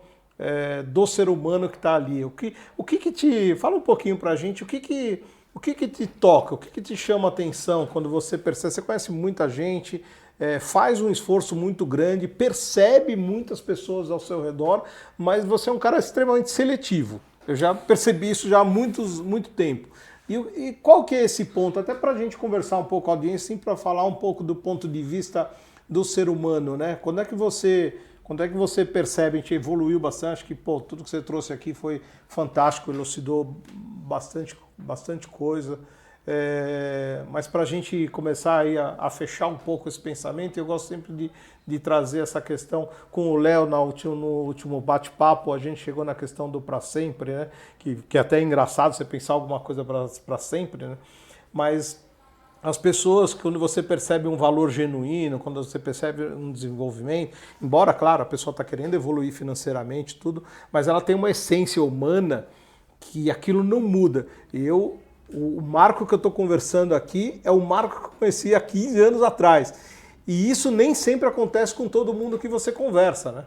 do ser humano que está ali. O que te... Fala um pouquinho para a gente, o que te toca, o que te chama a atenção quando você percebe, você conhece muita gente, faz um esforço muito grande, percebe muitas pessoas ao seu redor, mas você é um cara extremamente seletivo. Eu já percebi isso já há muito tempo. E qual que é esse ponto? Até para a gente conversar um pouco com a audiência, para falar um pouco do ponto de vista do ser humano, né? Quando é que você percebe, a gente evoluiu bastante, acho que tudo que você trouxe aqui foi fantástico, elucidou bastante coisa. Mas para a gente começar aí a fechar um pouco esse pensamento, eu gosto sempre de trazer essa questão com o Léo no último bate-papo, a gente chegou na questão do para sempre, né? Que até é engraçado você pensar alguma coisa para sempre, né? Mas as pessoas, quando você percebe um valor genuíno, quando você percebe um desenvolvimento, embora, claro, a pessoa está querendo evoluir financeiramente, tudo, mas ela tem uma essência humana que aquilo não muda. O Marco que eu estou conversando aqui é o Marco que eu conheci há 15 anos atrás. E isso nem sempre acontece com todo mundo que você conversa, né?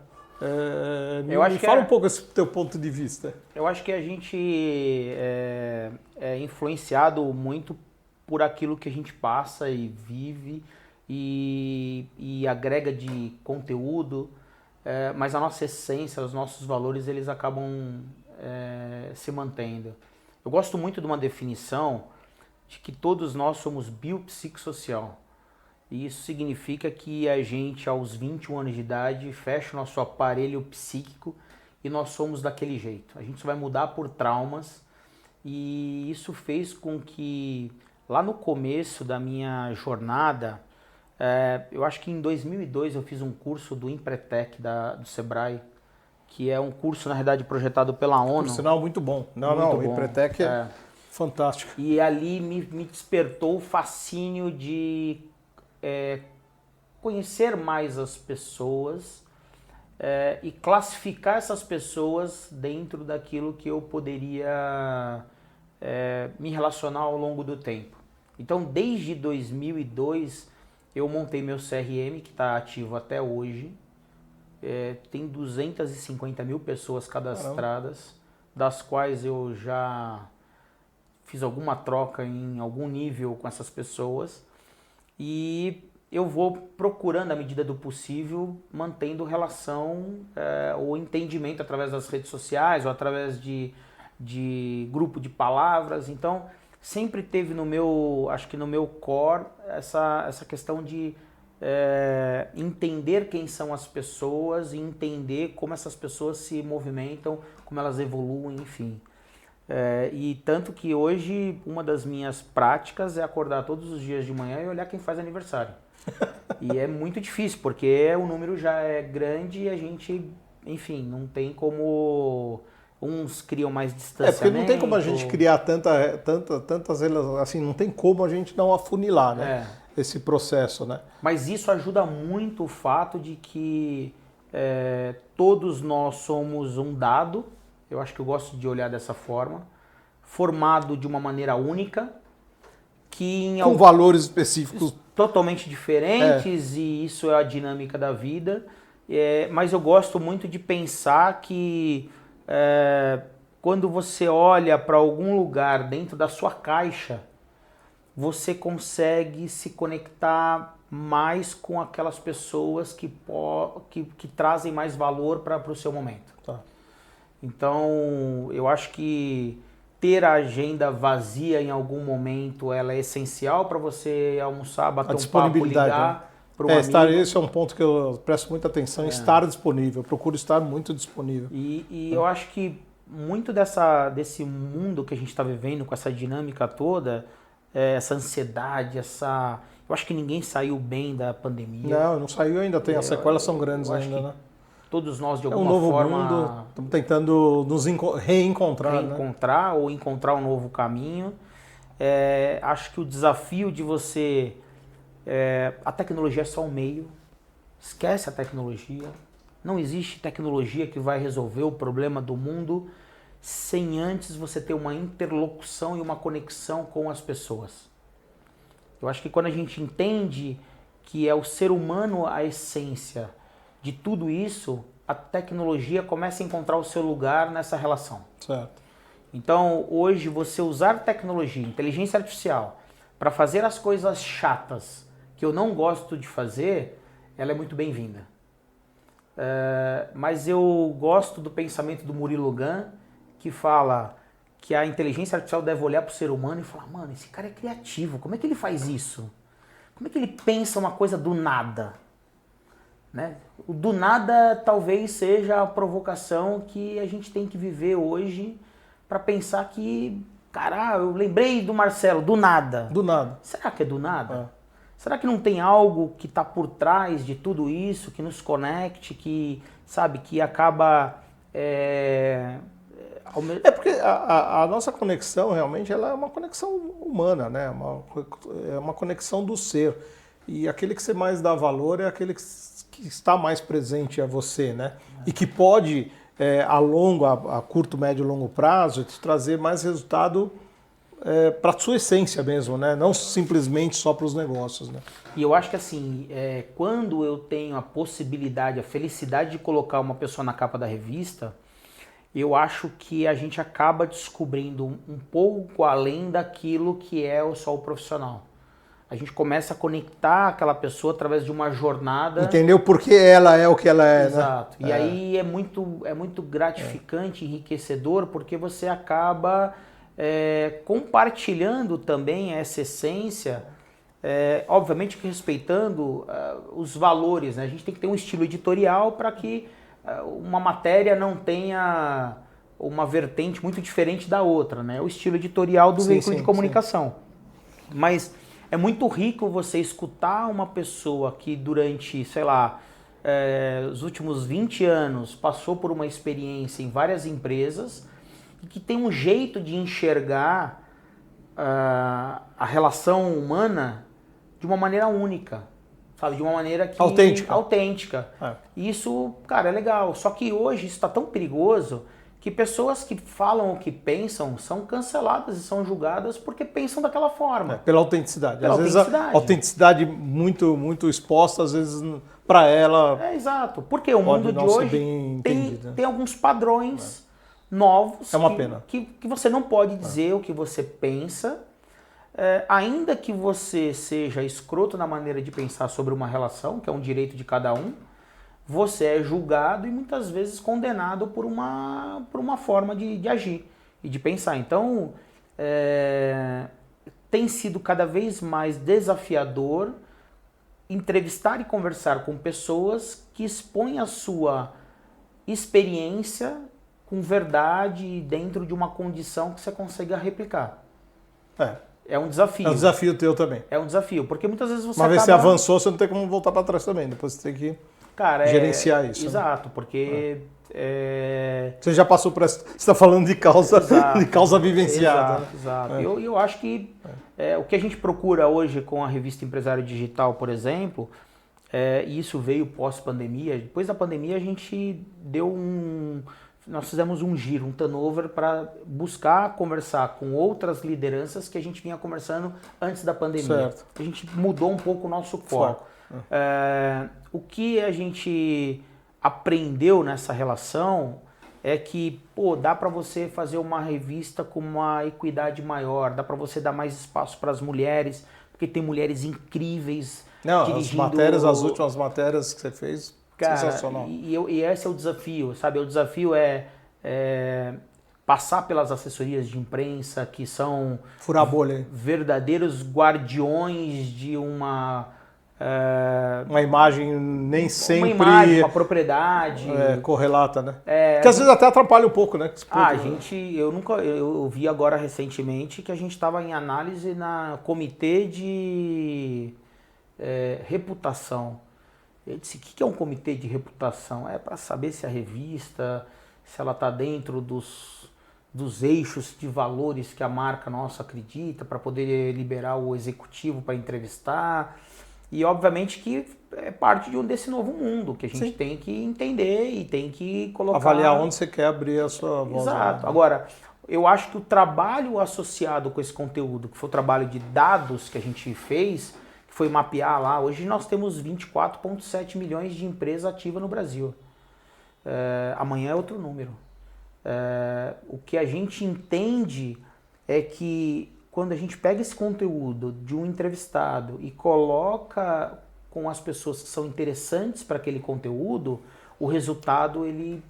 Me fala um pouco esse teu ponto de vista. Eu acho que a gente é influenciado muito por aquilo que a gente passa e vive e agrega de conteúdo, mas a nossa essência, os nossos valores, eles acabam se mantendo. Eu gosto muito de uma definição de que todos nós somos biopsicossocial. E isso significa que a gente, aos 21 anos de idade, fecha o nosso aparelho psíquico e nós somos daquele jeito. A gente só vai mudar por traumas e isso fez com que, lá no começo da minha jornada, eu acho que em 2002 eu fiz um curso do Empretec do Sebrae, que é um curso, na realidade, projetado pela ONU. Por sinal, muito bom. O Empretec é fantástico. E ali me despertou o fascínio de conhecer mais as pessoas e classificar essas pessoas dentro daquilo que eu poderia me relacionar ao longo do tempo. Então, desde 2002, eu montei meu CRM, que está ativo até hoje. Tem 250 mil pessoas cadastradas, caramba, das quais eu já fiz alguma troca em algum nível com essas pessoas. E eu vou procurando, à medida do possível, mantendo relação ou entendimento através das redes sociais ou através de grupo de palavras. Então, sempre teve acho que no meu core, essa questão de entender quem são as pessoas e entender como essas pessoas se movimentam, como elas evoluem, enfim. E tanto que hoje uma das minhas práticas é acordar todos os dias de manhã e olhar quem faz aniversário. E é muito difícil, porque o número já é grande e a gente, enfim, não tem como... Uns criam mais distanciamento. Porque não tem como a gente criar tantas assim, não tem como a gente não afunilar, né? Esse processo, né? Mas isso ajuda muito o fato de que todos nós somos um dado, eu acho que eu gosto de olhar dessa forma, formado de uma maneira única, que com valores específicos totalmente diferentes, e isso é a dinâmica da vida. Mas eu gosto muito de pensar que quando você olha para algum lugar dentro da sua caixa, você consegue se conectar mais com aquelas pessoas que trazem mais valor para o seu momento. Tá. Então, eu acho que ter a agenda vazia em algum momento, ela é essencial para você almoçar, bater um papo, ligar para um amigo. Esse é um ponto que eu presto muita atenção, estar disponível. Eu procuro estar muito disponível. E eu acho que muito desse mundo que a gente está vivendo, com essa dinâmica toda, essa ansiedade, eu acho que ninguém saiu bem da pandemia. Não saiu ainda, as sequelas são grandes ainda, né? Todos nós, de alguma forma... Mundo, estamos tentando nos reencontrar, né? Ou encontrar um novo caminho. Acho que o desafio de você... a tecnologia é só um meio. Esquece a tecnologia. Não existe tecnologia que vai resolver o problema do mundo sem antes você ter uma interlocução e uma conexão com as pessoas. Eu acho que quando a gente entende que é o ser humano a essência de tudo isso, a tecnologia começa a encontrar o seu lugar nessa relação. Certo. Então, hoje, você usar tecnologia, inteligência artificial, para fazer as coisas chatas que eu não gosto de fazer, ela é muito bem-vinda. Mas eu gosto do pensamento do Murilo Gun, que fala que a inteligência artificial deve olhar para o ser humano e falar: mano, esse cara é criativo, como é que ele faz isso? Como é que ele pensa uma coisa do nada? Né? O do nada talvez seja a provocação que a gente tem que viver hoje para pensar que, cara, eu lembrei do Marcelo, do nada. Do nada. Será que é do nada? Será que não tem algo que está por trás de tudo isso, que nos conecte, que, sabe, que acaba... porque a nossa conexão realmente ela é uma conexão humana, né? É uma conexão do ser. E aquele que você mais dá valor é aquele que está mais presente a você, né? E que pode, a curto, médio e longo prazo, te trazer mais resultado para a sua essência mesmo, né? Não simplesmente só para os negócios, né? E eu acho que assim, quando eu tenho a possibilidade, a felicidade de colocar uma pessoa na capa da revista, eu acho que a gente acaba descobrindo um pouco além daquilo que é só o profissional. A gente começa a conectar aquela pessoa através de uma jornada. Entendeu por que ela é o que ela é, exato. Né? E aí é muito gratificante, enriquecedor, porque você acaba compartilhando também essa essência, obviamente que respeitando os valores, né? A gente tem que ter um estilo editorial para que uma matéria não tenha uma vertente muito diferente da outra, né? O estilo editorial do veículo de comunicação. Sim. Mas é muito rico você escutar uma pessoa que durante, sei lá, os últimos 20 anos passou por uma experiência em várias empresas e que tem um jeito de enxergar a relação humana de uma maneira única. Sabe, de uma maneira que... Autêntica. Isso, cara, é legal. Só que hoje isso está tão perigoso que pessoas que falam o que pensam são canceladas e são julgadas porque pensam daquela forma. Pela autenticidade. Às vezes a autenticidade muito, muito exposta, às vezes para ela... exato. Porque o mundo de hoje tem alguns padrões novos uma pena. Que você não pode dizer o que você pensa ainda que você seja escroto na maneira de pensar sobre uma relação, que é um direito de cada um, você é julgado e muitas vezes condenado por uma forma de agir e de pensar. Então, tem sido cada vez mais desafiador entrevistar e conversar com pessoas que expõem a sua experiência com verdade dentro de uma condição que você consiga replicar. É um desafio. É um desafio teu também. É um desafio, porque muitas vezes você Uma vez acaba... você avançou, você não tem como voltar para trás também. Depois você tem que gerenciar isso. Exato, né? Porque... Você já passou por essa... Você está falando de causa vivenciada. Exato. Eu acho que o que a gente procura hoje com a revista Empresário Digital, por exemplo, e isso veio pós-pandemia. Depois da pandemia a gente nós fizemos um giro, um turnover para buscar conversar com outras lideranças que a gente vinha conversando antes da pandemia. Certo. A gente mudou um pouco o nosso foco. O que a gente aprendeu nessa relação é que, dá para você fazer uma revista com uma equidade maior, dá para você dar mais espaço para as mulheres, porque tem mulheres incríveis dirigindo... As últimas matérias que você fez, cara, sensacional. E esse é o desafio, sabe? O desafio é passar pelas assessorias de imprensa, que são furar a bolha, verdadeiros guardiões de uma imagem nem sempre... Uma imagem, uma propriedade... correlata, né? Que às vezes até atrapalha um pouco, né? Eu vi agora recentemente que a gente estava em análise na comitê de reputação. Eu disse, o que é um comitê de reputação? É para saber se a revista, se ela está dentro dos eixos de valores que a marca nossa acredita, para poder liberar o executivo para entrevistar. E obviamente que é parte desse novo mundo, que a gente tem que entender e tem que colocar... Avaliar onde você quer abrir a sua voz. Exato. Agora, eu acho que o trabalho associado com esse conteúdo, que foi o trabalho de dados que a gente fez, que foi mapear lá, hoje nós temos 24,7 milhões de empresas ativas no Brasil. Amanhã é outro número. O que a gente entende é que quando a gente pega esse conteúdo de um entrevistado e coloca com as pessoas que são interessantes para aquele conteúdo, o resultado ele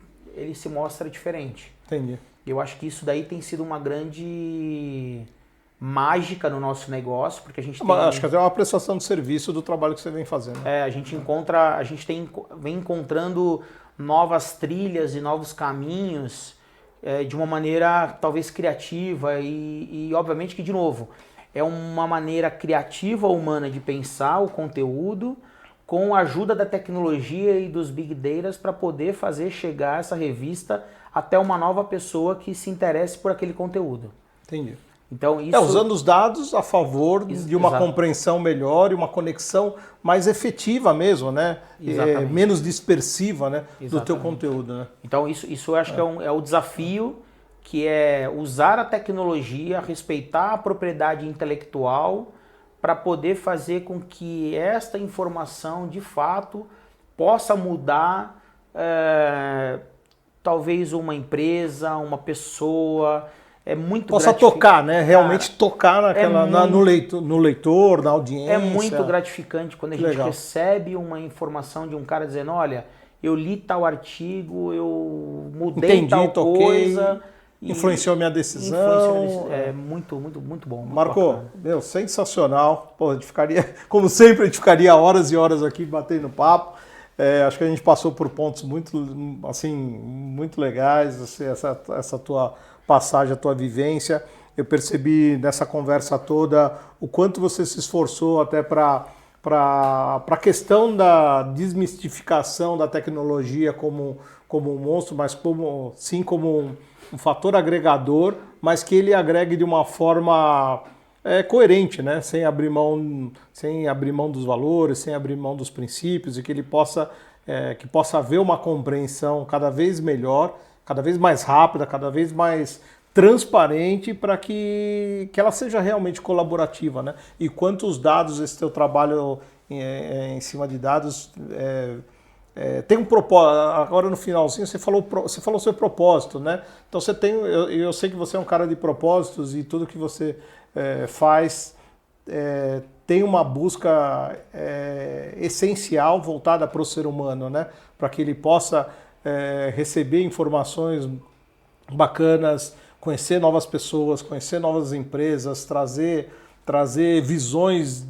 se mostra diferente. Entendi. Eu acho que isso daí tem sido uma grande mágica no nosso negócio, porque a gente acho que é uma prestação de serviço do trabalho que você vem fazendo. A gente vem encontrando novas trilhas e novos caminhos de uma maneira talvez criativa e obviamente que, de novo, é uma maneira criativa humana de pensar o conteúdo com a ajuda da tecnologia e dos big data para poder fazer chegar essa revista até uma nova pessoa que se interesse por aquele conteúdo. Entendi. Então, usando os dados a favor de uma compreensão melhor e uma conexão mais efetiva mesmo, né? Menos dispersiva, né? Do teu conteúdo, né? Então isso eu acho que é o desafio, que é usar a tecnologia, respeitar a propriedade intelectual para poder fazer com que esta informação de fato possa mudar talvez uma empresa, uma pessoa... Possa tocar, né? Realmente tocar no leitor, na audiência. É muito gratificante quando a gente recebe uma informação de um cara dizendo, olha, eu li tal artigo, eu mudei tal coisa. Influenciou minha decisão. É muito, muito, muito bom. Muito Marco, sensacional. Pô, como sempre, a gente ficaria horas e horas aqui batendo papo. Acho que a gente passou por pontos muito legais, assim, essa tua passagem, a tua vivência. Eu percebi nessa conversa toda o quanto você se esforçou até para a questão da desmistificação da tecnologia como um monstro, mas como um fator agregador, mas que ele agregue de uma forma coerente, né? Sem abrir mão dos valores, sem abrir mão dos princípios, e que ele possa haver uma compreensão cada vez melhor, cada vez mais rápida, cada vez mais transparente, para que ela seja realmente colaborativa, né? E quantos dados esse teu trabalho em cima de dados tem um propósito. Agora no finalzinho você falou o seu propósito, né? Então você tem, eu sei que você é um cara de propósitos e tudo que você faz tem uma busca essencial voltada para o ser humano, né? Para que ele possa receber informações bacanas, conhecer novas pessoas, conhecer novas empresas, trazer visões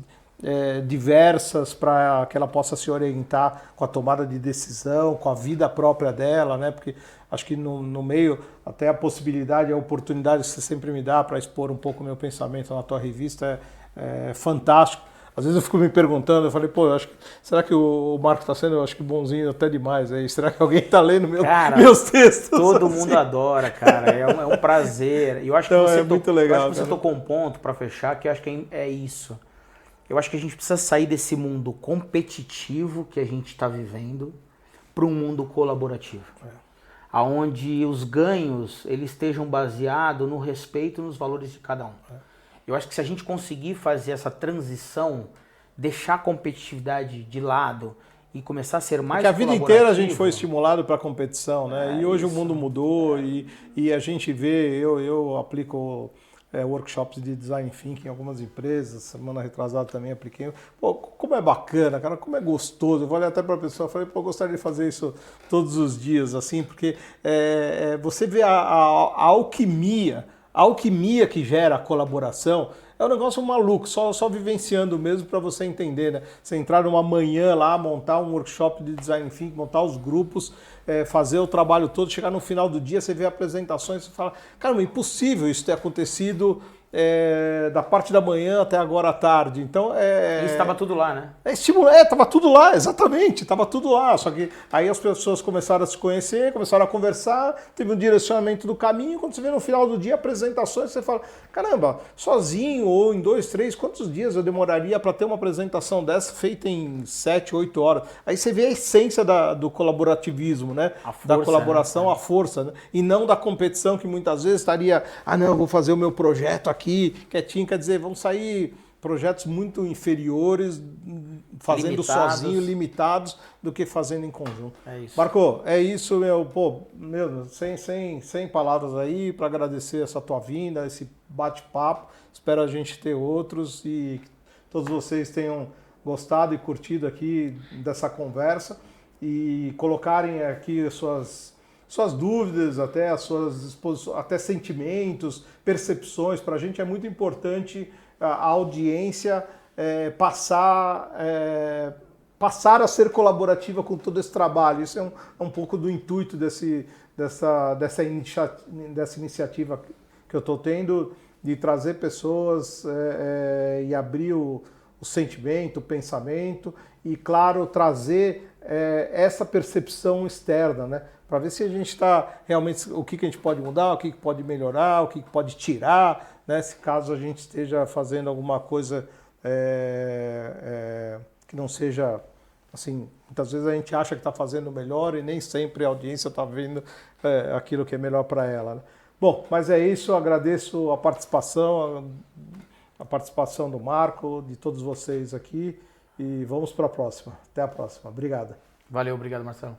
diversas para que ela possa se orientar com a tomada de decisão, com a vida própria dela, né? Porque acho que no meio, até a possibilidade, a oportunidade que você sempre me dá para expor um pouco o meu pensamento na tua revista é fantástico. Às vezes eu fico me perguntando, eu falei, pô, será que o Marco está sendo, eu acho que bonzinho até demais aí? Será que alguém está lendo meus textos? Todo mundo adora, cara. É um prazer. E eu acho que então, muito legal. Eu acho que você tocou um ponto para fechar, que eu acho que é isso. Eu acho que a gente precisa sair desse mundo competitivo que a gente está vivendo para um mundo colaborativo. Onde os ganhos eles estejam baseados no respeito e nos valores de cada um. Eu acho que se a gente conseguir fazer essa transição, deixar a competitividade de lado e começar a ser mais colaborativo... Porque a vida inteira a gente foi estimulado para a competição, né? E hoje o mundo mudou e a gente vê, eu aplico workshops de design thinking em algumas empresas, semana retrasada também apliquei. Pô, como é bacana, cara, como é gostoso. Eu falei até para a pessoa, falei, pô, eu gostaria de fazer isso todos os dias, assim, porque você vê a alquimia que gera a colaboração. É um negócio maluco, só vivenciando mesmo para você entender, né? Você entrar numa manhã lá, montar um workshop de design thinking, montar os grupos, fazer o trabalho todo, chegar no final do dia, você vê apresentações e fala, caramba, é impossível isso ter acontecido da parte da manhã até agora à tarde. Então isso estava tudo lá, né? Estava tudo lá, exatamente, estava tudo lá. Só que aí as pessoas começaram a se conhecer, começaram a conversar, teve um direcionamento do caminho. Quando você vê no final do dia apresentações, você fala, caramba, sozinho ou em 2, 3, quantos dias eu demoraria para ter uma apresentação dessa feita em 7, 8 horas? Aí você vê a essência do colaborativismo, né? Da colaboração, a força, né? E não da competição que muitas vezes estaria, não, eu vou fazer o meu projeto aqui quietinho, quer dizer, vão sair projetos muito inferiores, fazendo sozinho, limitados, do que fazendo em conjunto. É isso. Marco, é isso, sem palavras aí, para agradecer essa tua vinda, esse bate-papo. Espero a gente ter outros e que todos vocês tenham gostado e curtido aqui dessa conversa e colocarem aqui suas dúvidas, até as suas até sentimentos, percepções. Para a gente é muito importante a audiência passar a ser colaborativa com todo esse trabalho. Isso é um pouco do intuito dessa iniciativa que eu estou tendo, de trazer pessoas e abrir o sentimento, o pensamento e, claro, trazer essa percepção externa, né? Para ver se a gente está realmente, o que a gente pode mudar, o que pode melhorar, o que pode tirar, né? Se caso a gente esteja fazendo alguma coisa que não seja, assim, muitas vezes a gente acha que está fazendo melhor e nem sempre a audiência está vendo aquilo que é melhor para ela, né? Bom, mas é isso, eu agradeço a participação do Marco, de todos vocês aqui e vamos para a próxima. Até a próxima. Obrigado. Valeu, obrigado, Marcelo.